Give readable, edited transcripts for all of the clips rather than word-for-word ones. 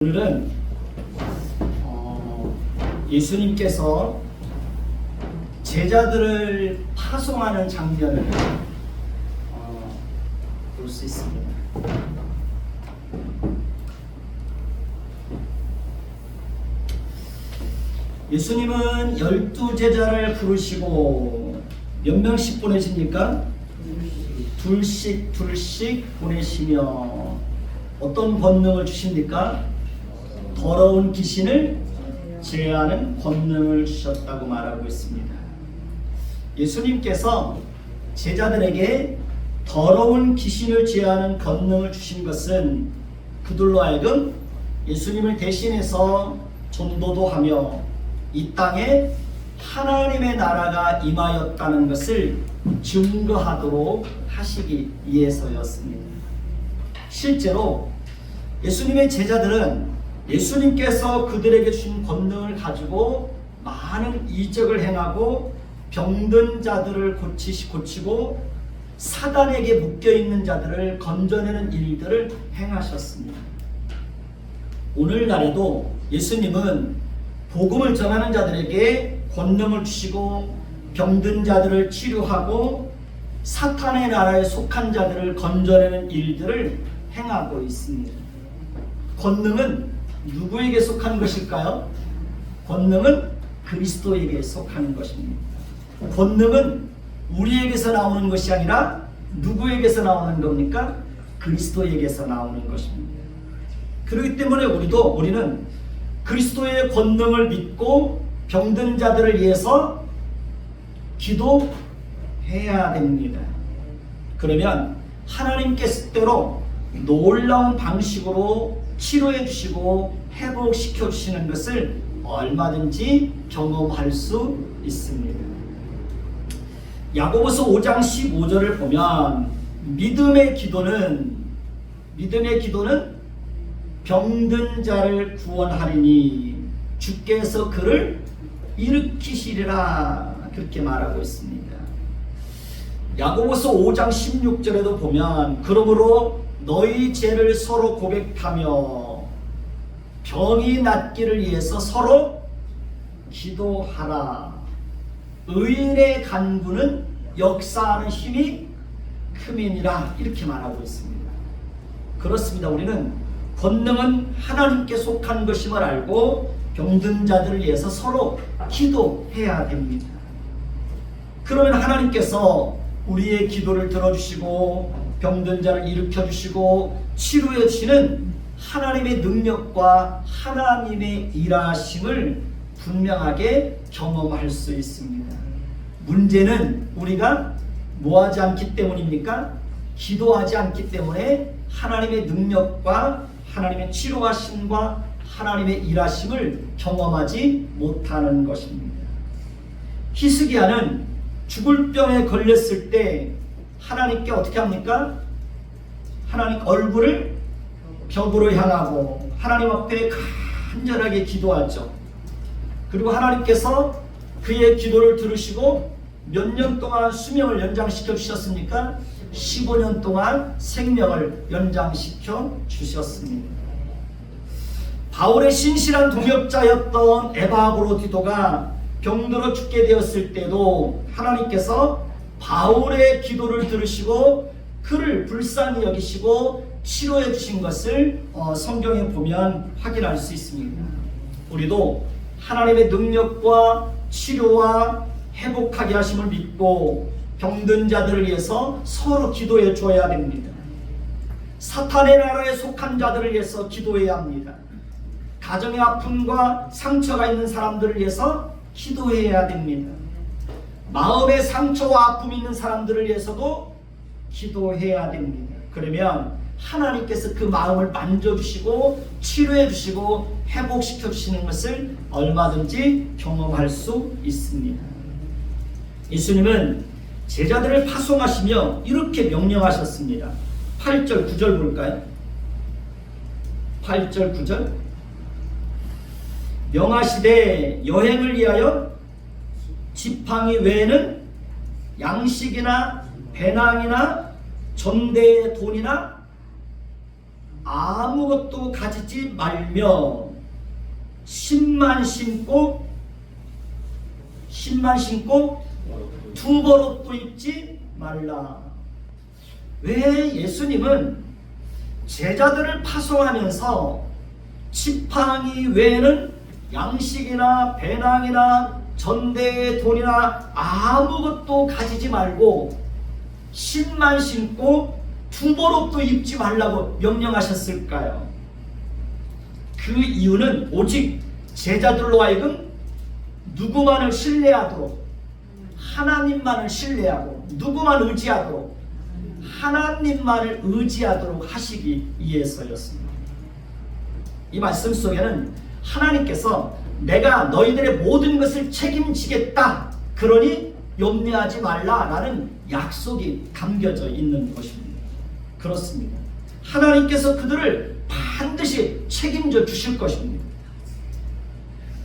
오늘은 예수님께서 제자들을 파송하는 장면을 볼 수 있습니다. 예수님은 12제자를 부르시고 몇 명씩 보내십니까? 둘씩 보내시며 어떤 권능을 주십니까? 더러운 귀신을 제하는 권능을 주셨다고 말하고 있습니다. 예수님께서 제자들에게 더러운 귀신을 제하는 권능을 주신 것은 그들로 하여금 예수님을 대신해서 전도도 하며 이 땅에 하나님의 나라가 임하였다는 것을 증거하도록 하시기 위해서였습니다. 실제로 예수님의 제자들은 예수님께서 그들에게 주신 권능을 가지고 많은 이적을 행하고 병든 자들을 고치고 사단에게 묶여있는 자들을 건져내는 일들을 행하셨습니다. 오늘날에도 예수님은 복음을 전하는 자들에게 권능을 주시고 병든 자들을 치료하고 사탄의 나라에 속한 자들을 건져내는 일들을 행하고 있습니다. 권능은 누구에게 속한 것일까요? 권능은 그리스도에게 속하는 것입니다. 권능은 우리에게서 나오는 것이 아니라 누구에게서 나오는 겁니까? 그리스도에게서 나오는 것입니다. 그렇기 때문에 우리는 그리스도의 권능을 믿고 병든 자들을 위해서 기도해야 됩니다. 그러면 하나님께서 때로 놀라운 방식으로 치료해 주시고 회복시켜 주시는 것을 얼마든지 경험할 수 있습니다. 야고보서 5장 15절을 보면 믿음의 기도는 병든 자를 구원하리니 주께서 그를 일으키시리라 그렇게 말하고 있습니다. 야고보서 5장 16절에도 보면 그러므로 너희 죄를 서로 고백하며 병이 낫기를 위해서 서로 기도하라. 의인의 간구는 역사하는 힘이 큼이니라 이렇게 말하고 있습니다. 그렇습니다. 우리는 권능은 하나님께 속한 것임을 알고 병든 자들을 위해서 서로 기도해야 됩니다. 그러면 하나님께서 우리의 기도를 들어주시고 병든 자를 일으켜주시고 치료해주시는 하나님의 능력과 하나님의 일하심을 분명하게 경험할 수 있습니다. 문제는 우리가 뭐하지 않기 때문입니까? 기도하지 않기 때문에 하나님의 능력과 하나님의 치료하심과 하나님의 일하심을 경험하지 못하는 것입니다. 히스기야는 죽을 병에 걸렸을 때 하나님께 어떻게 합니까? 하나님 얼굴을 벽으로 향하고 하나님 앞에 간절하게 기도하죠. 그리고 하나님께서 그의 기도를 들으시고 몇 년 동안 수명을 연장시켜 주셨습니까? 15년 동안 생명을 연장시켜 주셨습니다. 바울의 신실한 동역자였던 에바브로디도가 병들어 죽게 되었을 때도 하나님께서 바울의 기도를 들으시고 그를 불쌍히 여기시고 치료해 주신 것을 성경에 보면 확인할 수 있습니다. 우리도 하나님의 능력과 치료와 회복하게 하심을 믿고 병든 자들을 위해서 서로 기도해 줘야 됩니다. 사탄의 나라에 속한 자들을 위해서 기도해야 합니다. 가정의 아픔과 상처가 있는 사람들을 위해서 기도해야 됩니다. 마음의 상처와 아픔이 있는 사람들을 위해서도 기도해야 됩니다. 그러면 하나님께서 그 마음을 만져주시고 치료해주시고 회복시켜주시는 것을 얼마든지 경험할 수 있습니다. 예수님은 제자들을 파송하시며 이렇게 명령하셨습니다. 8절 9절 볼까요? 8절 9절 명하시되 여행을 위하여 지팡이 외에는 양식이나 배낭이나 전대의 돈이나 아무것도 가지지 말며 신만 신고 두 벌 옷도 입지 말라. 왜 예수님은 제자들을 파송하면서 지팡이 외에는 양식이나 배낭이나 전대의 돈이나 아무것도 가지지 말고 신만 신고 두 벌 옷도 입지 말라고 명령하셨을까요? 그 이유는 오직 제자들로 하여금 누구만을 신뢰하도록, 하나님만을 신뢰하고 누구만 의지하도록, 하나님만을 의지하도록 하시기 위해서였습니다. 이 말씀 속에는 하나님께서 내가 너희들의 모든 것을 책임지겠다, 그러니 염려하지 말라라는 약속이 담겨져 있는 것입니다. 그렇습니다. 하나님께서 그들을 반드시 책임져 주실 것입니다.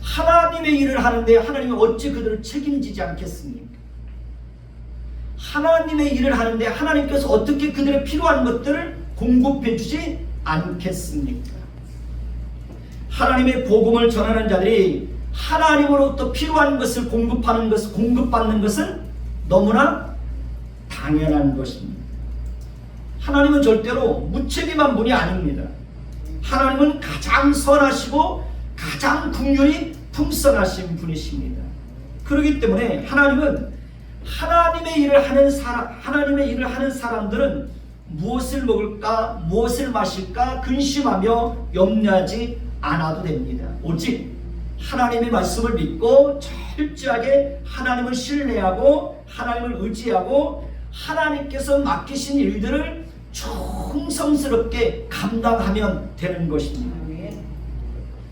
하나님의 일을 하는데 하나님이 어찌 그들을 책임지지 않겠습니까? 하나님의 일을 하는데 하나님께서 어떻게 그들의 필요한 것들을 공급해 주지 않겠습니까? 하나님의 복음을 전하는 자들이 하나님으로부터 필요한 것을 공급받는 것은 너무나 당연한 것입니다. 하나님은 절대로 무책임한 분이 아닙니다. 하나님은 가장 선하시고 가장 긍휼이 풍성하신 분이십니다. 그렇기 때문에 하나님은 하나님의 일을 하는 사람들은 무엇을 먹을까, 무엇을 마실까 근심하며 염려하지 않아도 됩니다. 오직 하나님의 말씀을 믿고 철저하게 하나님을 신뢰하고 하나님을 의지하고 하나님께서 맡기신 일들을 충성스럽게 감당하면 되는 것입니다.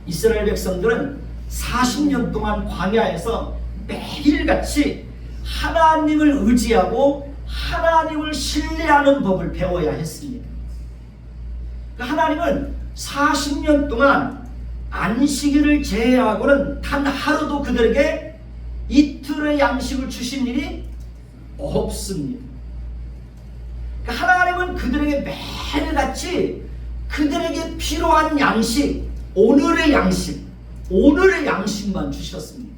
이스라엘 백성들은 40년 동안 광야에서 매일같이 하나님을 의지하고 하나님을 신뢰하는 법을 배워야 했습니다. 하나님은 40년 동안 안식일을 제외하고는 단 하루도 그들에게 이틀의 양식을 주신 일이 없습니다. 하나님은 그들에게 매일같이 그들에게 필요한 양식, 오늘의 양식만 주셨습니다.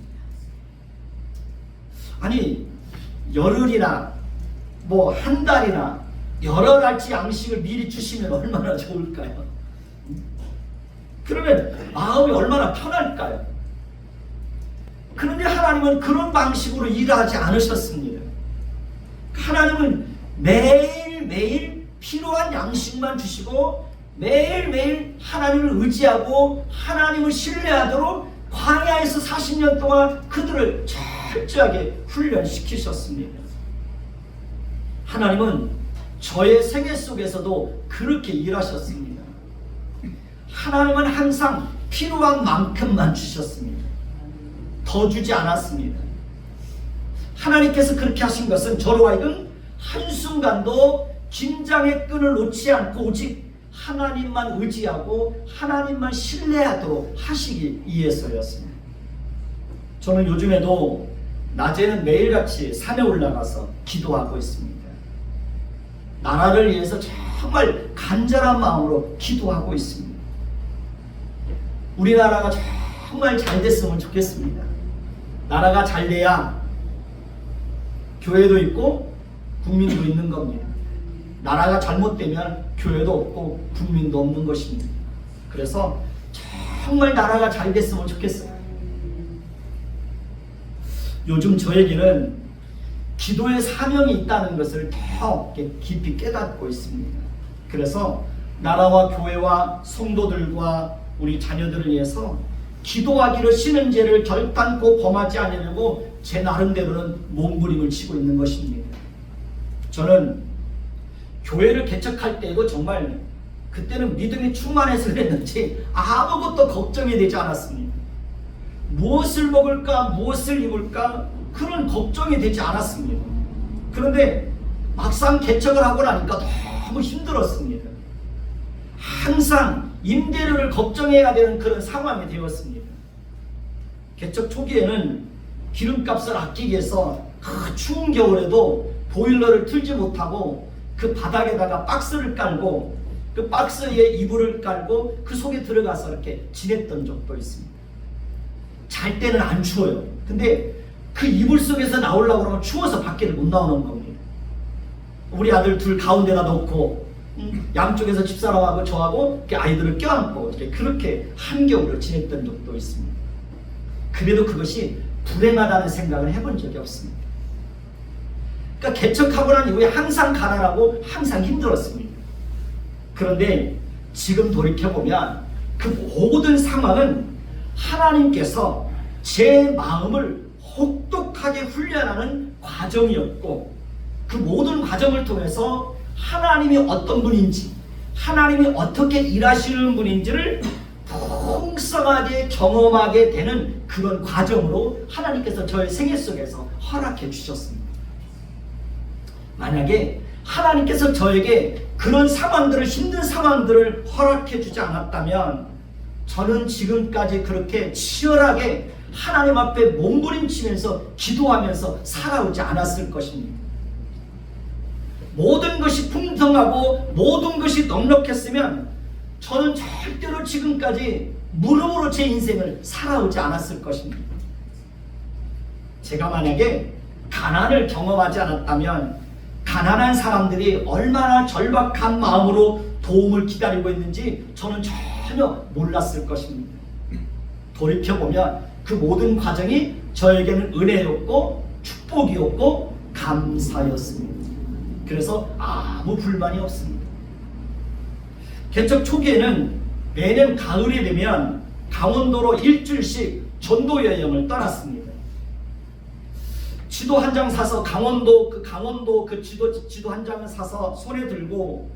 아니, 열흘이나 한 달이나 여러 가지 양식을 미리 주시면 얼마나 좋을까요? 그러면 마음이 얼마나 편할까요? 그런데 하나님은 그런 방식으로 일하지 않으셨습니다. 하나님은 매일매일 필요한 양식만 주시고 매일매일 하나님을 의지하고 하나님을 신뢰하도록 광야에서 40년 동안 그들을 철저하게 훈련시키셨습니다. 하나님은 저의 생애 속에서도 그렇게 일하셨습니다. 하나님은 항상 필요한 만큼만 주셨습니다. 더 주지 않았습니다. 하나님께서 그렇게 하신 것은 저로 하여금 한순간도 긴장의 끈을 놓지 않고 오직 하나님만 의지하고 하나님만 신뢰하도록 하시기 위해서였습니다. 저는 요즘에도 낮에는 매일같이 산에 올라가서 기도하고 있습니다. 나라를 위해서 정말 간절한 마음으로 기도하고 있습니다. 우리나라가 정말 잘 됐으면 좋겠습니다. 나라가 잘 돼야 교회도 있고 국민도 있는 겁니다. 나라가 잘못되면 교회도 없고 국민도 없는 것입니다. 그래서 정말 나라가 잘 됐으면 좋겠어요. 요즘 저에게는 기도의 사명이 있다는 것을 더 깊이 깨닫고 있습니다. 그래서 나라와 교회와 성도들과 우리 자녀들을 위해서 기도하기를 쉬는 죄를 결단코 범하지 않으려고 제 나름대로는 몸부림을 치고 있는 것입니다. 저는 교회를 개척할 때에도 정말 그때는 믿음이 충만해서 그랬는지 아무것도 걱정이 되지 않았습니다. 무엇을 먹을까, 무엇을 입을까 그런 걱정이 되지 않았습니다. 그런데 막상 개척을 하고 나니까 너무 힘들었습니다. 항상 임대료를 걱정해야 되는 그런 상황이 되었습니다. 개척 초기에는 기름값을 아끼기 위해서 그 추운 겨울에도 보일러를 틀지 못하고 그 바닥에다가 박스를 깔고 그 박스에 이불을 깔고 그 속에 들어가서 이렇게 지냈던 적도 있습니다. 잘 때는 안 추워요. 근데 그 이불 속에서 나오려고 그러면 추워서 밖에를 못 나오는 겁니다. 우리 아들 둘 가운데다 놓고 양쪽에서 집사람하고 저하고 이렇게 아이들을 껴안고 이렇게 그렇게 한겨울을 지냈던 적도 있습니다. 그래도 그것이 불행하다는 생각을 해본 적이 없습니다. 그러니까 개척하고 난 이후에 항상 가난하고 항상 힘들었습니다. 그런데 지금 돌이켜보면 그 모든 상황은 하나님께서 제 마음을 혹독하게 훈련하는 과정이었고, 그 모든 과정을 통해서 하나님이 어떤 분인지, 하나님이 어떻게 일하시는 분인지를 풍성하게 경험하게 되는 그런 과정으로 하나님께서 저의 생애 속에서 허락해 주셨습니다. 만약에 하나님께서 저에게 그런 상황들을, 힘든 상황들을 허락해 주지 않았다면 저는 지금까지 그렇게 치열하게 하나님 앞에 몸부림치면서 기도하면서 살아오지 않았을 것입니다. 모든 것이 풍성하고 모든 것이 넉넉했으면 저는 절대로 지금까지 무릎으로 제 인생을 살아오지 않았을 것입니다. 제가 만약에 가난을 경험하지 않았다면 가난한 사람들이 얼마나 절박한 마음으로 도움을 기다리고 있는지 저는 전혀 몰랐을 것입니다. 돌이켜보면 그 모든 과정이 저에게는 은혜였고 축복이었고 감사였습니다. 그래서 아무 불만이 없습니다. 개척 초기에는 매년 가을이 되면 강원도로 일주일씩 전도 여행을 떠났습니다. 지도 한 장 사서 강원도 그 지도 한 장을 사서 손에 들고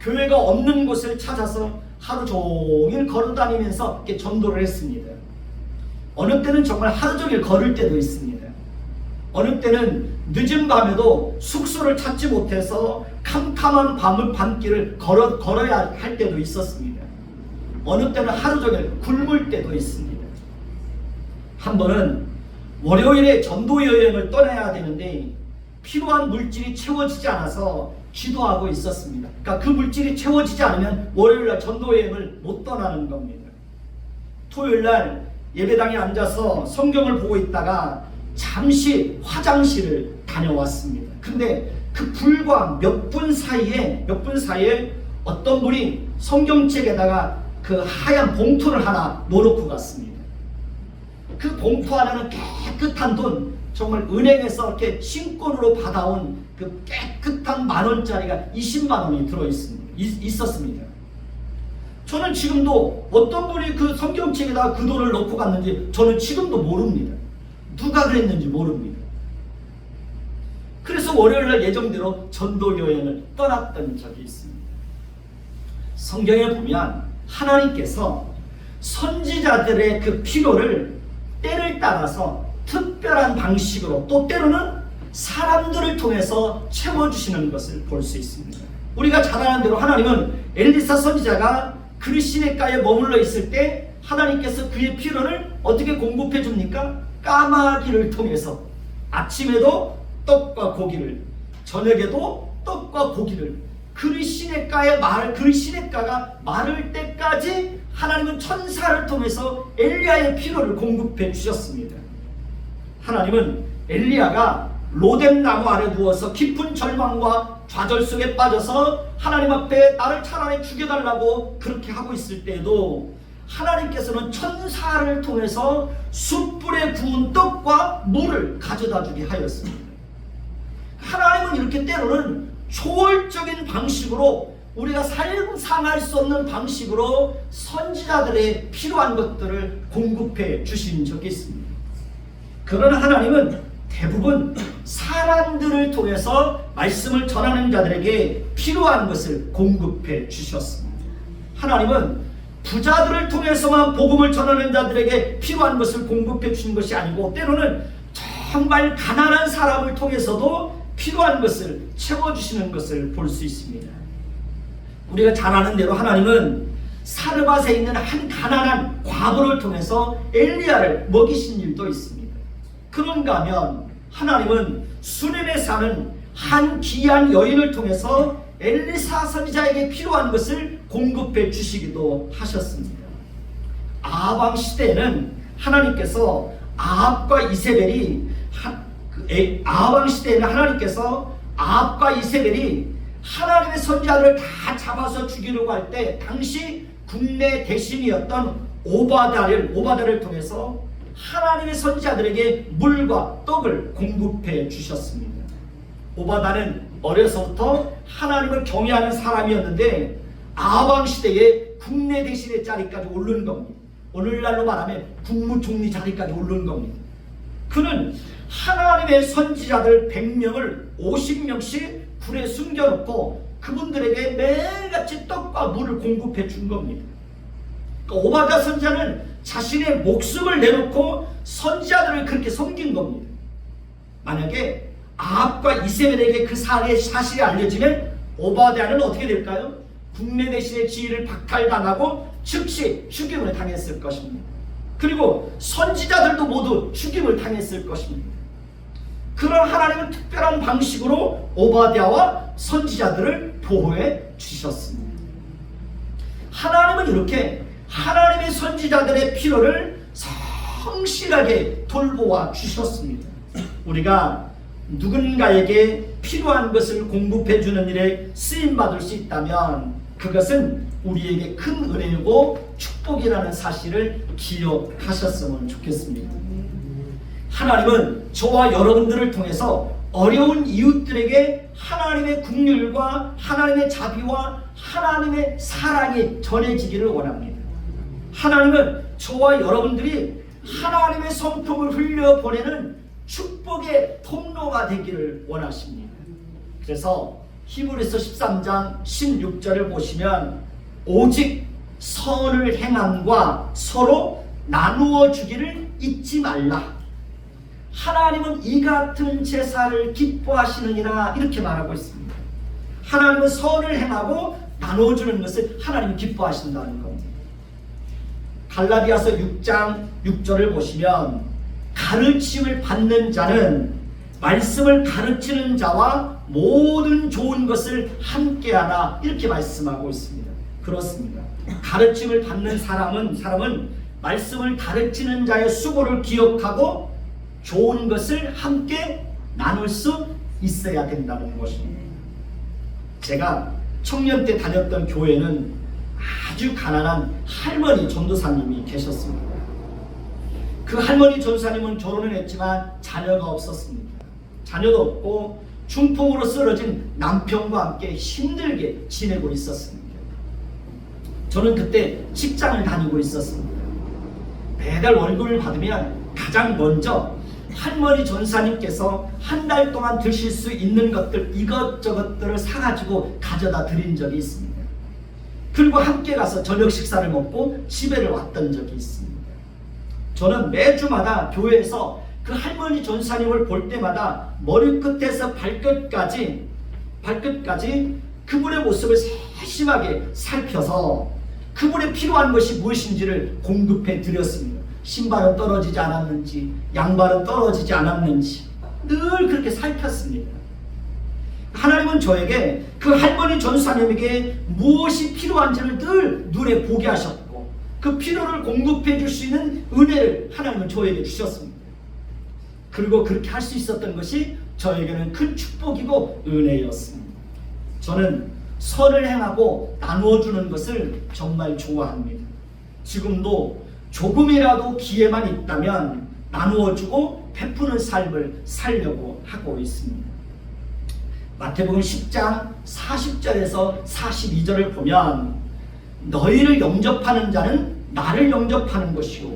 교회가 없는 곳을 찾아서 하루 종일 걸어 다니면서 이렇게 전도를 했습니다. 어느 때는 정말 하루 종일 걸을 때도 있습니다. 어느 때는 늦은 밤에도 숙소를 찾지 못해서 캄캄한 밤길을 걸어야 할 때도 있었습니다. 어느 때는 하루 종일 굶을 때도 있습니다. 한 번은 월요일에 전도 여행을 떠나야 되는데 필요한 물질이 채워지지 않아서 기도하고 있었습니다. 그러니까 그 물질이 채워지지 않으면 월요일날 전도 여행을 못 떠나는 겁니다. 토요일날 예배당에 앉아서 성경을 보고 있다가 잠시 화장실을 다녀왔습니다. 근데 그 불과 몇 분 사이에 어떤 분이 성경책에다가 그 하얀 봉투를 하나 넣어놓고 갔습니다. 그 봉투 안에는 깨끗한 돈, 정말 은행에서 이렇게 신권으로 받아온 그 깨끗한 10,000원짜리가 20만 원이 있었습니다. 저는 지금도 어떤 분이 그 성경책에다가 그 돈을 넣고 갔는지 저는 지금도 모릅니다. 누가 그랬는지 모릅니다. 그래서 월요일날 예정대로 전도 여행을 떠났던 적이 있습니다. 성경에 보면 하나님께서 선지자들의 그 필요를 때를 따라서 특별한 방식으로, 또 때로는 사람들을 통해서 채워주시는 것을 볼 수 있습니다. 우리가 잘 아는 대로 하나님은 엘리사 선지자가 그리시네가에 머물러 있을 때 하나님께서 그의 필요를 어떻게 공급해 줍니까? 까마귀를 통해서 아침에도 떡과 고기를, 저녁에도 떡과 고기를, 그리시네가가 마를 때까지 하나님은 천사를 통해서 엘리야의 필요를 공급해 주셨습니다. 하나님은 엘리야가 로뎀 나무 아래 누워서 깊은 절망과 좌절 속에 빠져서 하나님 앞에 나를 차라리 죽여달라고 그렇게 하고 있을 때에도 하나님께서는 천사를 통해서 숯불에 구운 떡과 물을 가져다 주게 하였습니다. 하나님은 이렇게 때로는 초월적인 방식으로, 우리가 상상할 수 없는 방식으로 선지자들의 필요한 것들을 공급해 주신 적이 있습니다. 그러나 하나님은 대부분 사람들을 통해서 말씀을 전하는 자들에게 필요한 것을 공급해 주셨습니다. 하나님은 부자들을 통해서만 복음을 전하는 자들에게 필요한 것을 공급해 주신 것이 아니고, 때로는 정말 가난한 사람을 통해서도 필요한 것을 채워주시는 것을 볼 수 있습니다. 우리가 잘 아는 대로 하나님은 사르밧에 있는 한 가난한 과부를 통해서 엘리야를 먹이신 일도 있습니다. 그런가 하면 하나님은 수넴에 사는 한 귀한 여인을 통해서 엘리사 선지자에게 필요한 것을 공급해 주시기도 하셨습니다. 아합 왕 시대에는 하나님께서 아합과 이세벨이 하나님의 선지자들을 다 잡아서 죽이려고 할 때 당시 국내 대신이었던 오바다를 통해서 하나님의 선지자들에게 물과 떡을 공급해 주셨습니다. 오바다는 어려서부터 하나님을 경외하는 사람이었는데 아합 왕 시대에 국내 대신의 자리까지 오른 겁니다. 오늘날로 말하면 국무총리 자리까지 오른 겁니다. 그는 하나님의 선지자들 100명을 50명씩 굴에 숨겨놓고 그분들에게 매일같이 떡과 물을 공급해 준 겁니다. 그러니까 오바다 선지자는 자신의 목숨을 내놓고 선지자들을 그렇게 섬긴 겁니다. 만약에 아합과 이세벨에게 그 사실이 알려지면 오바다는 어떻게 될까요? 국내 대신의 지위를 박탈당하고 즉시 죽임을 당했을 것입니다. 그리고 선지자들도 모두 죽임을 당했을 것입니다. 그런 하나님은 특별한 방식으로 오바댜와 선지자들을 보호해 주셨습니다. 하나님은 이렇게 하나님의 선지자들의 필요를 성실하게 돌보아 주셨습니다. 우리가 누군가에게 필요한 것을 공급해 주는 일에 쓰임받을 수 있다면 그것은 우리에게 큰 은혜이고 축복이라는 사실을 기억하셨으면 좋겠습니다. 하나님은 저와 여러분들을 통해서 어려운 이웃들에게 하나님의 긍휼과 하나님의 자비와 하나님의 사랑이 전해지기를 원합니다. 하나님은 저와 여러분들이 하나님의 성품을 흘려보내는 축복의 통로가 되기를 원하십니다. 그래서 히브리서 13장 16절을 보시면 오직 선을 행함과 서로 나누어 주기를 잊지 말라. 하나님은 이 같은 제사를 기뻐하시느니라 이렇게 말하고 있습니다. 하나님은 선을 행하고 나눠주는 것을 하나님이 기뻐하신다는 겁니다. 갈라디아서 6장 6절을 보시면 가르침을 받는 자는 말씀을 가르치는 자와 모든 좋은 것을 함께하나 이렇게 말씀하고 있습니다. 그렇습니다. 가르침을 받는 사람은 말씀을 가르치는 자의 수고를 기억하고 좋은 것을 함께 나눌 수 있어야 된다는 것입니다. 제가 청년 때 다녔던 교회는 아주 가난한 할머니 전도사님이 계셨습니다. 그 할머니 전도사님은 결혼을 했지만 자녀가 없었습니다. 자녀도 없고 중풍으로 쓰러진 남편과 함께 힘들게 지내고 있었습니다. 저는 그때 직장을 다니고 있었습니다. 매달 월급을 받으면 가장 먼저 할머니 전사님께서 한 달 동안 드실 수 있는 것들 이것저것들을 사가지고 가져다 드린 적이 있습니다. 그리고 함께 가서 저녁 식사를 먹고 집에를 왔던 적이 있습니다. 저는 매주마다 교회에서 그 할머니 전사님을 볼 때마다 머리끝에서 발끝까지 그분의 모습을 세심하게 살펴서 그분의 필요한 것이 무엇인지를 공급해 드렸습니다. 신발은 떨어지지 않았는지, 양발은 떨어지지 않았는지 늘 그렇게 살폈습니다. 하나님은 저에게 그 할머니 전사님에게 무엇이 필요한지를 늘 눈에 보게 하셨고 그 필요를 공급해 줄 수 있는 은혜를 하나님은 저에게 주셨습니다. 그리고 그렇게 할 수 있었던 것이 저에게는 큰 축복이고 은혜였습니다. 저는 선을 행하고 나누어 주는 것을 정말 좋아합니다. 지금도 조금이라도 기회만 있다면 나누어 주고 베푸는 삶을 살려고 하고 있습니다. 마태복음 10장 40절에서 42절을 보면 너희를 영접하는 자는 나를 영접하는 것이요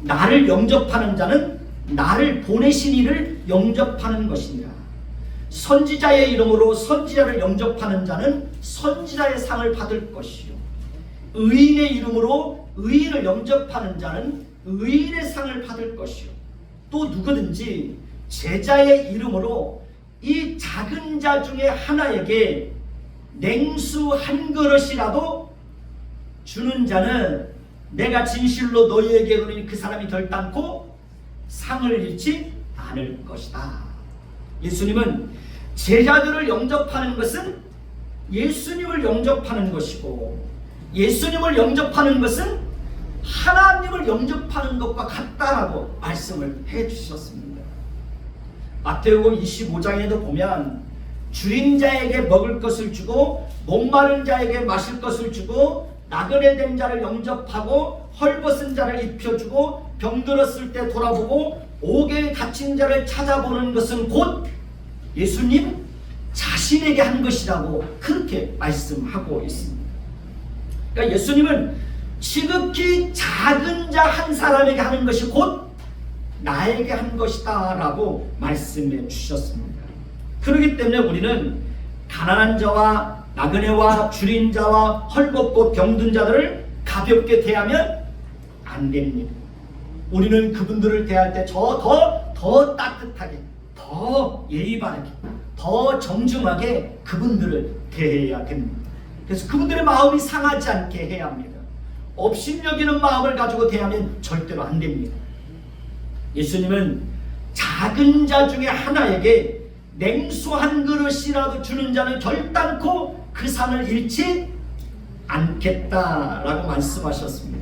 나를 영접하는 자는 나를 보내신 이를 영접하는 것이니라. 선지자의 이름으로 선지자를 영접하는 자는 선지자의 상을 받을 것이요 의인의 이름으로 의인을 영접하는 자는 의인의 상을 받을 것이요 또 누구든지 제자의 이름으로 이 작은 자 중에 하나에게 냉수 한 그릇이라도 주는 자는 내가 진실로 너희에게 이르노니 그 사람이 결단코 상을 잃지 않을 것이다. 예수님은 제자들을 영접하는 것은 예수님을 영접하는 것이고, 예수님을 영접하는 것은 하나님을 영접하는 것과 같다라고 말씀을 해주셨습니다. 마태복음 25장에도 보면 줄인 자에게 먹을 것을 주고 목마른 자에게 마실 것을 주고 나그네 된 자를 영접하고 헐벗은 자를 입혀주고 병들었을 때 돌아보고 옥에 갇힌 자를 찾아보는 것은 곧 예수님 자신에게 한 것이라고 그렇게 말씀하고 있습니다. 그러니까 예수님은 지극히 작은 자 한 사람에게 하는 것이 곧 나에게 한 것이다 라고 말씀해 주셨습니다. 그렇기 때문에 우리는 가난한 자와 나그네와 줄인 자와 헐벗고 병든 자들을 가볍게 대하면 안 됩니다. 우리는 그분들을 대할 때 더 따뜻하게, 더 예의 바르게, 더 정중하게 그분들을 대해야 됩니다. 그래서 그분들의 마음이 상하지 않게 해야 합니다. 업신여기는 마음을 가지고 대하면 절대로 안 됩니다. 예수님은 작은 자 중에 하나에게 냉수 한 그릇이라도 주는 자는 결단코 그 상을 잃지 않겠다라고 말씀하셨습니다.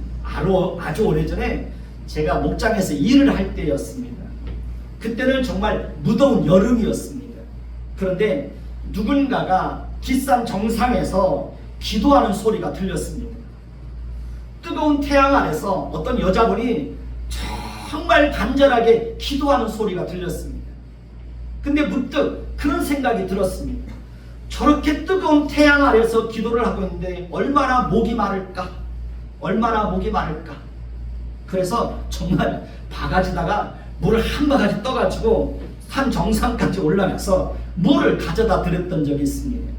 아주 오래전에 제가 목장에서 일을 할 때였습니다. 그때는 정말 무더운 여름이었습니다. 그런데 누군가가 뒷산 정상에서 기도하는 소리가 들렸습니다. 뜨거운 태양 아래서 어떤 여자분이 정말 간절하게 기도하는 소리가 들렸습니다. 근데 문득 그런 생각이 들었습니다. 저렇게 뜨거운 태양 아래서 기도를 하고 있는데 얼마나 목이 마를까? 얼마나 목이 마를까? 그래서 정말 바가지다가 물을 한 바가지 떠가지고 산 정상까지 올라가서 물을 가져다 드렸던 적이 있습니다.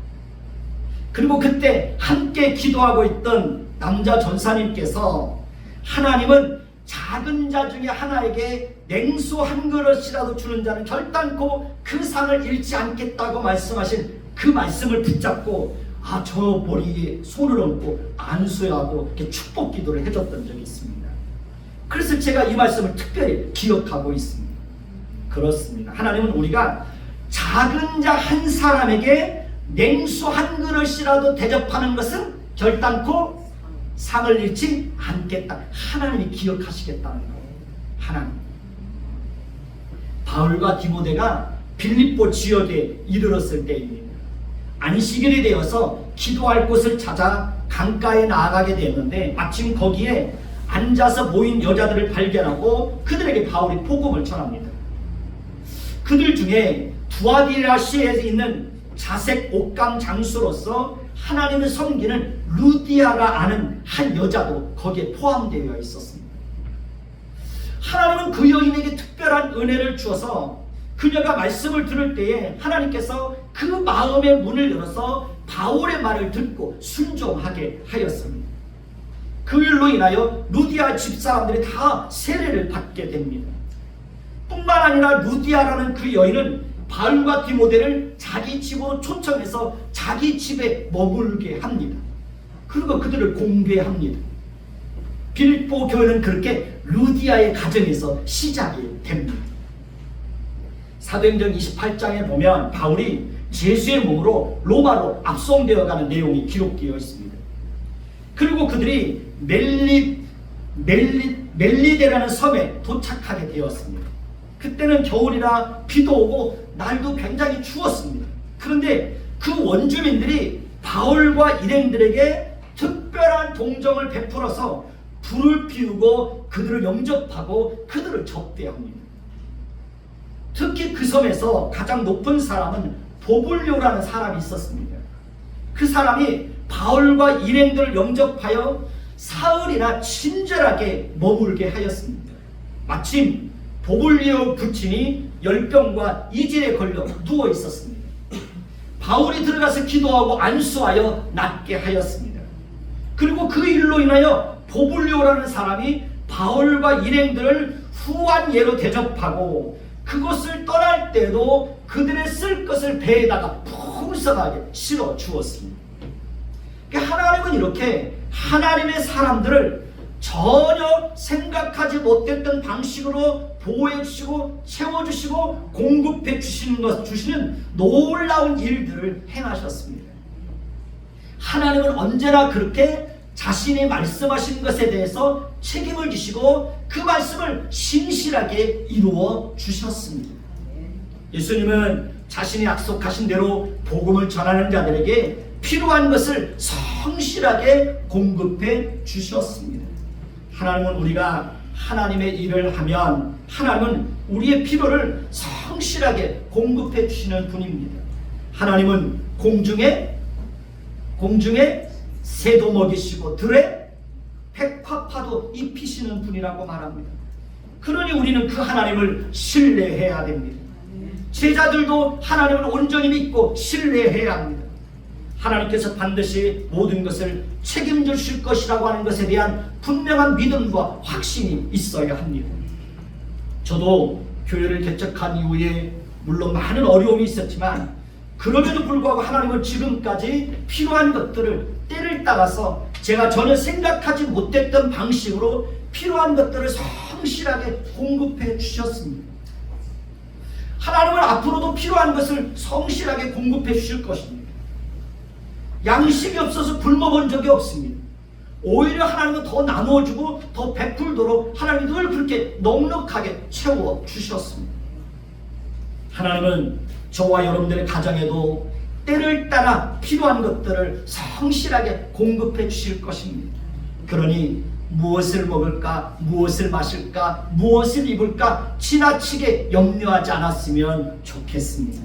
그리고 그때 함께 기도하고 있던 남자 전사님께서 하나님은 작은 자 중에 하나에게 냉수 한 그릇이라도 주는 자는 결단코 그 상을 잃지 않겠다고 말씀하신 그 말씀을 붙잡고 저 머리에 손을 얹고 안수하고 이렇게 축복 기도를 해줬던 적이 있습니다. 그래서 제가 이 말씀을 특별히 기억하고 있습니다. 그렇습니다. 하나님은 우리가 작은 자 한 사람에게 냉수 한 그릇이라도 대접하는 것은 결단코 상을 잃지 않겠다. 하나님이 기억하시겠다는 거예요. 하나님. 바울과 디모데가 빌립보 지역에 이르렀을 때입니다. 안식일이 되어서 기도할 곳을 찾아 강가에 나아가게 되었는데 마침 거기에 앉아서 모인 여자들을 발견하고 그들에게 바울이 복음을 전합니다. 그들 중에 두아디라시에 있는 자색 옥강 장수로서 하나님을 섬기는 루디아라 아는 한 여자도 거기에 포함되어 있었습니다. 하나님은 그 여인에게 특별한 은혜를 주어서 그녀가 말씀을 들을 때에 하나님께서 그 마음의 문을 열어서 바울의 말을 듣고 순종하게 하였습니다. 그 일로 인하여 루디아 집사람들이 다 세례를 받게 됩니다. 뿐만 아니라 루디아라는 그 여인은 바울과 디모데를 자기 집으로 초청해서 자기 집에 머물게 합니다. 그리고 그들을 공개합니다. 빌립보 교회는 그렇게 루디아의 가정에서 시작이 됩니다. 사도행전 28장에 보면 바울이 제수의 몸으로 로마로 압송되어가는 내용이 기록되어 있습니다. 그리고 그들이 멜리데라는 섬에 도착하게 되었습니다. 그때는 겨울이라 비도 오고 날도 굉장히 추웠습니다. 그런데 그 원주민들이 바울과 일행들에게 특별한 동정을 베풀어서 불을 피우고 그들을 영접하고 그들을 접대합니다. 특히 그 섬에서 가장 높은 사람은 보불료라는 사람이 있었습니다. 그 사람이 바울과 일행들을 영접하여 사흘이나 친절하게 머물게 하였습니다. 마침 보불리오 부친이 열병과 이질에 걸려 누워 있었습니다. 바울이 들어가서 기도하고 안수하여 낫게 하였습니다. 그리고 그 일로 인하여 보불리오라는 사람이 바울과 일행들을 후한 예로 대접하고 그곳을 떠날 때도 그들의 쓸 것을 배에다가 풍성하게 실어 주었습니다. 하나님은 이렇게 하나님의 사람들을 전혀 생각하지 못했던 방식으로 보호해 주시고 채워주시고 공급해 주시는 놀라운 일들을 행하셨습니다. 하나님은 언제나 그렇게 자신이 말씀하신 것에 대해서 책임을 지시고 그 말씀을 신실하게 이루어 주셨습니다. 예수님은 자신이 약속하신 대로 복음을 전하는 자들에게 필요한 것을 성실하게 공급해 주셨습니다. 하나님은 우리가 하나님의 일을 하면 하나님은 우리의 필요를 성실하게 공급해 주시는 분입니다. 하나님은 공중에 새도 먹이시고 들에 백화파도 입히시는 분이라고 말합니다. 그러니 우리는 그 하나님을 신뢰해야 됩니다. 제자들도 하나님을 온전히 믿고 신뢰해야 합니다. 하나님께서 반드시 모든 것을 책임져 주실 것이라고 하는 것에 대한 분명한 믿음과 확신이 있어야 합니다. 저도 교회를 개척한 이후에 물론 많은 어려움이 있었지만 그럼에도 불구하고 하나님은 지금까지 필요한 것들을 때를 따라서 제가 전혀 생각하지 못했던 방식으로 필요한 것들을 성실하게 공급해 주셨습니다. 하나님은 앞으로도 필요한 것을 성실하게 공급해 주실 것입니다. 양식이 없어서 굶어 본 적이 없습니다. 오히려 하나님은 더 나누어주고 더 베풀도록 하나님이 늘 그렇게 넉넉하게 채워 주셨습니다. 하나님은 저와 여러분들의 가정에도 때를 따라 필요한 것들을 성실하게 공급해 주실 것입니다. 그러니 무엇을 먹을까, 무엇을 마실까, 무엇을 입을까 지나치게 염려하지 않았으면 좋겠습니다.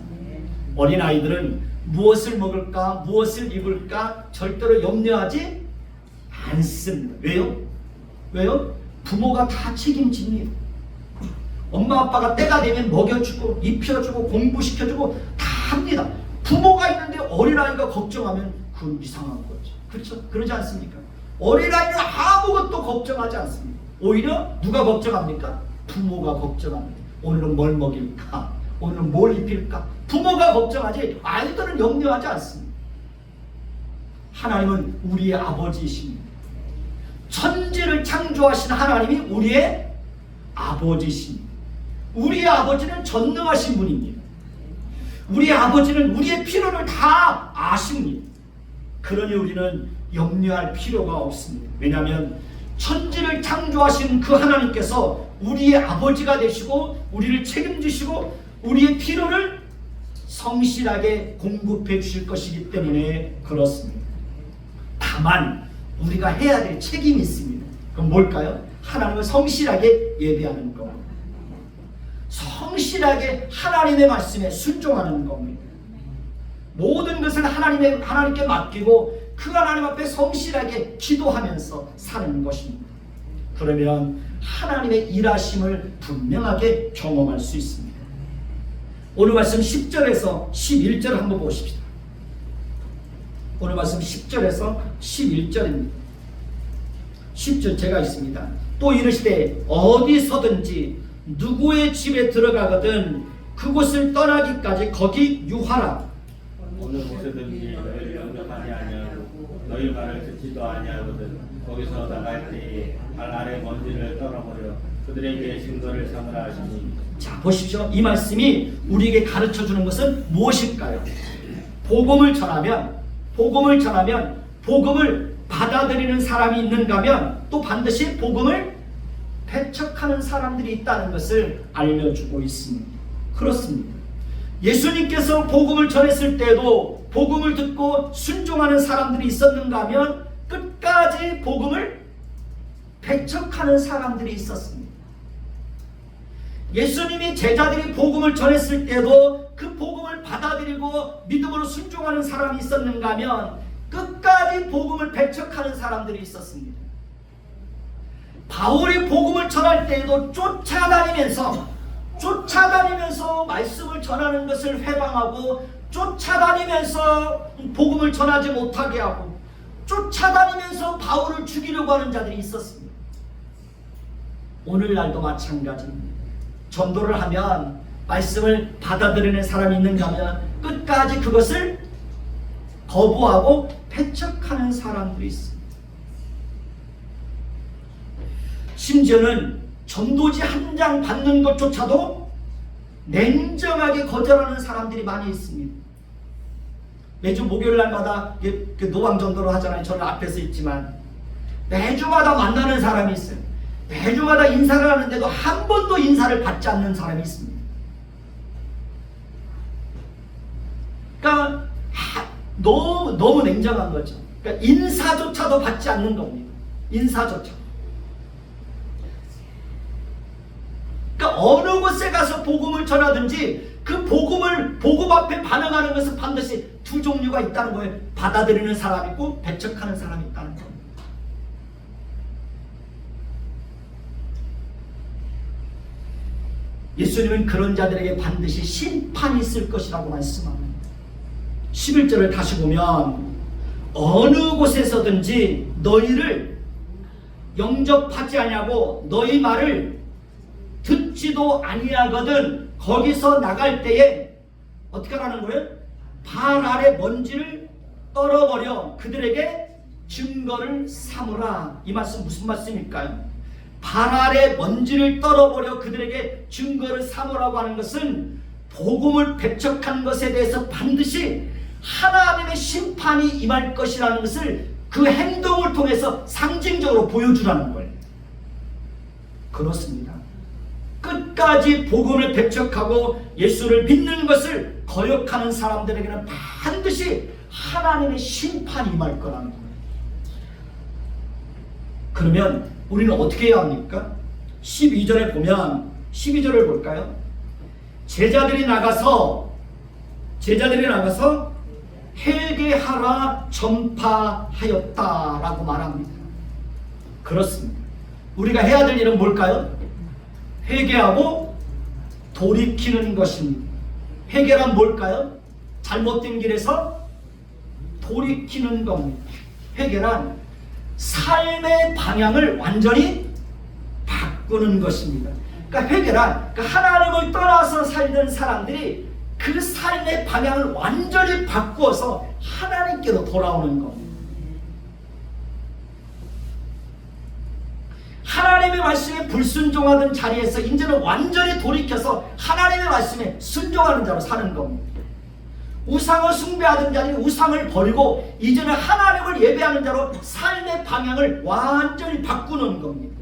어린아이들은 무엇을 먹을까, 무엇을 입을까 절대로 염려하지 않습니다. 왜요? 부모가 다 책임집니다. 엄마 아빠가 때가 되면 먹여주고 입혀주고 공부시켜주고 다 합니다. 부모가 있는데 어린아이가 걱정하면 그건 이상한 거죠. 그렇죠? 그러지 않습니까? 어린아이는 아무것도 걱정하지 않습니다. 오히려 누가 걱정합니까? 부모가 걱정합니다. 오늘은 뭘 먹일까? 오늘은 뭘 입힐까? 부모가 걱정하지 아이들은 염려하지 않습니다. 하나님은 우리의 아버지이십니다. 천지를 창조하신 하나님이 우리의 아버지이십니다. 우리의 아버지는 전능하신 분입니다. 우리의 아버지는 우리의 필요를 다 아십니다. 그러니 우리는 염려할 필요가 없습니다. 왜냐하면 천지를 창조하신 그 하나님께서 우리의 아버지가 되시고 우리를 책임지시고 우리의 필요를 성실하게 공급해 주실 것이기 때문에 그렇습니다. 다만 우리가 해야 될 책임이 있습니다. 그럼 뭘까요? 하나님을 성실하게 예배하는 것, 성실하게 하나님의 말씀에 순종하는 겁니다. 모든 것을 하나님께 맡기고 그 하나님 앞에 성실하게 기도하면서 사는 것입니다. 그러면 하나님의 일하심을 분명하게 경험할 수 있습니다. 오늘 말씀 10절에서 11절 한번 보십시다. 오늘 말씀 10절에서 11절입니다. 10절 제가 있습니다. 또 이르시되 어디서든지 누구의 집에 들어가거든 그곳을 떠나기까지 거기 유하라. 어느 곳에든지 너희를 영접하지 아니하고 너희 말을 듣지도 아니하거든 거기서 나갈 때에 발 아래 먼지를 떨어버려 그들에게 증거를 삼으라 하시니. 자 보십시오. 이 말씀이 우리에게 가르쳐주는 것은 무엇일까요? 복음을 전하면 복음을 받아들이는 사람이 있는가 하면 또 반드시 복음을 배척하는 사람들이 있다는 것을 알려주고 있습니다. 그렇습니다. 예수님께서 복음을 전했을 때도 복음을 듣고 순종하는 사람들이 있었는가 하면 끝까지 복음을 배척하는 사람들이 있었습니다. 예수님이 제자들이 복음을 전했을 때도 그 복음을 받아들이고 믿음으로 순종하는 사람이 있었는가 하면 끝까지 복음을 배척하는 사람들이 있었습니다. 바울이 복음을 전할 때에도 쫓아다니면서 말씀을 전하는 것을 회방하고 쫓아다니면서 복음을 전하지 못하게 하고 쫓아다니면서 바울을 죽이려고 하는 자들이 있었습니다. 오늘날도 마찬가지입니다. 전도를 하면 말씀을 받아들이는 사람이 있는가 하면 끝까지 그것을 거부하고 배척하는 사람들이 있습니다. 심지어는 전도지 한 장 받는 것조차도 냉정하게 거절하는 사람들이 많이 있습니다. 매주 목요일 날마다 노방전도를 하잖아요. 저는 앞에서 있지만 매주마다 만나는 사람이 있어요. 매주마다 인사를 하는데도 한 번도 인사를 받지 않는 사람이 있습니다. 그러니까 너무 냉정한 거죠. 그러니까 인사조차도 받지 않는 겁니다. 인사조차. 그러니까 어느 곳에 가서 복음을 전하든지 그 복음 앞에 반응하는 것은 반드시 두 종류가 있다는 거예요. 받아들이는 사람이 있고 배척하는 사람이 있다는 거예요. 예수님은 그런 자들에게 반드시 심판이 있을 것이라고 말씀합니다. 11절을 다시 보면 어느 곳에서든지 너희를 영접하지 아니하고 너희 말을 듣지도 아니하거든 거기서 나갈 때에 어떻게 하라는 거예요? 발 아래 먼지를 떨어버려 그들에게 증거를 삼으라. 이 말씀 무슨 말씀일까요? 발 아래 먼지를 떨어버려 그들에게 증거를 삼으라고 하는 것은 복음을 배척한 것에 대해서 반드시 하나님의 심판이 임할 것이라는 것을 그 행동을 통해서 상징적으로 보여주라는 거예요. 그렇습니다. 끝까지 복음을 배척하고 예수를 믿는 것을 거역하는 사람들에게는 반드시 하나님의 심판이 임할 거라는 거예요. 그러면 우리는 어떻게 해야 합니까? 12절에 보면 12절을 볼까요? 제자들이 나가서 회개하라 전파하였다라고 말합니다. 그렇습니다. 우리가 해야 될 일은 뭘까요? 회개하고 돌이키는 것입니다. 회개란 뭘까요? 잘못된 길에서 돌이키는 겁니다. 회개란 삶의 방향을 완전히 바꾸는 것입니다. 그러니까 회개란 하나님을 떠나서 살던 사람들이 그 삶의 방향을 완전히 바꾸어서 하나님께로 돌아오는 겁니다. 하나님의 말씀에 불순종하던 자리에서 이제는 완전히 돌이켜서 하나님의 말씀에 순종하는 자로 사는 겁니다. 우상을 숭배하던 자들이 우상을 버리고 이제는 하나님을 예배하는 자로 삶의 방향을 완전히 바꾸는 겁니다.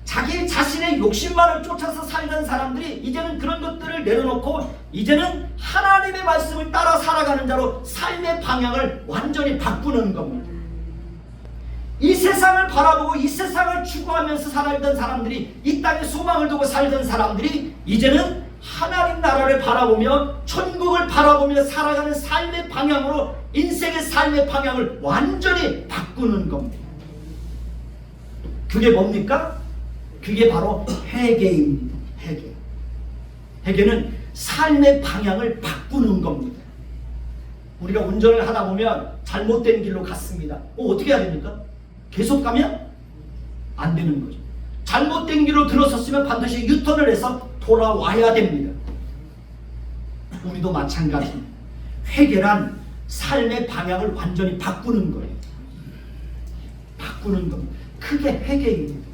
자기 자신의 욕심만을 쫓아서 살던 사람들이 이제는 그런 것들을 내려놓고 이제는 하나님의 말씀을 따라 살아가는 자로 삶의 방향을 완전히 바꾸는 겁니다. 이 세상을 바라보고 이 세상을 추구하면서 살던 사람들이, 이 땅에 소망을 두고 살던 사람들이 이제는 하나님 나라를 바라보며 천국을 바라보며 살아가는 삶의 방향으로 인생의 삶의 방향을 완전히 바꾸는 겁니다. 그게 뭡니까? 그게 바로 회개입니다. 회개는 삶의 방향을 바꾸는 겁니다. 우리가 운전을 하다 보면 잘못된 길로 갔습니다. 어떻게 해야 됩니까? 계속 가면 안 되는 거죠. 잘못된 길로 들어섰으면 반드시 유턴을 해서 돌아와야 됩니다. 우리도 마찬가지입니다. 회개란 삶의 방향을 완전히 바꾸는 거예요. 바꾸는 겁니다. 그게 회개입니다.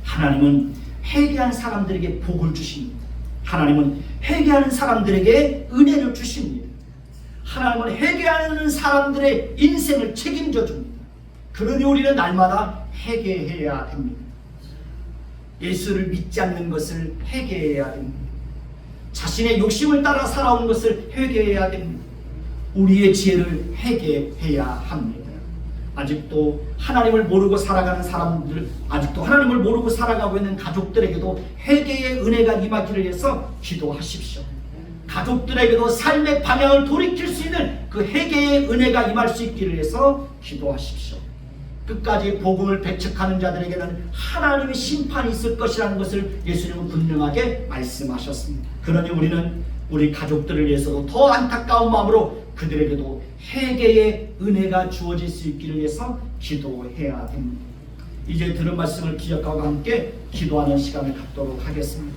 하나님은 회개한 사람들에게 복을 주십니다. 하나님은 회개하는 사람들에게 은혜를 주십니다. 하나님은 회개하는 사람들의 인생을 책임져 줍니다. 그러니 우리는 날마다 회개해야 됩니다. 예수를 믿지 않는 것을 회개해야 됩니다. 자신의 욕심을 따라 살아온 것을 회개해야 됩니다. 우리의 지혜를 회개해야 합니다. 아직도 하나님을 모르고 살아가는 사람들, 아직도 하나님을 모르고 살아가고 있는 가족들에게도 회개의 은혜가 임하기를 위해서 기도하십시오. 가족들에게도 삶의 방향을 돌이킬 수 있는 그 회개의 은혜가 임할 수 있기를 위해서 기도하십시오. 끝까지 복음을 배척하는 자들에게는 하나님의 심판이 있을 것이라는 것을 예수님은 분명하게 말씀하셨습니다. 그러니 우리는 우리 가족들을 위해서도 더 안타까운 마음으로 그들에게도 회개의 은혜가 주어질 수 있기를 위해서 기도해야 됩니다. 이제 들은 말씀을 기억하고 함께 기도하는 시간을 갖도록 하겠습니다.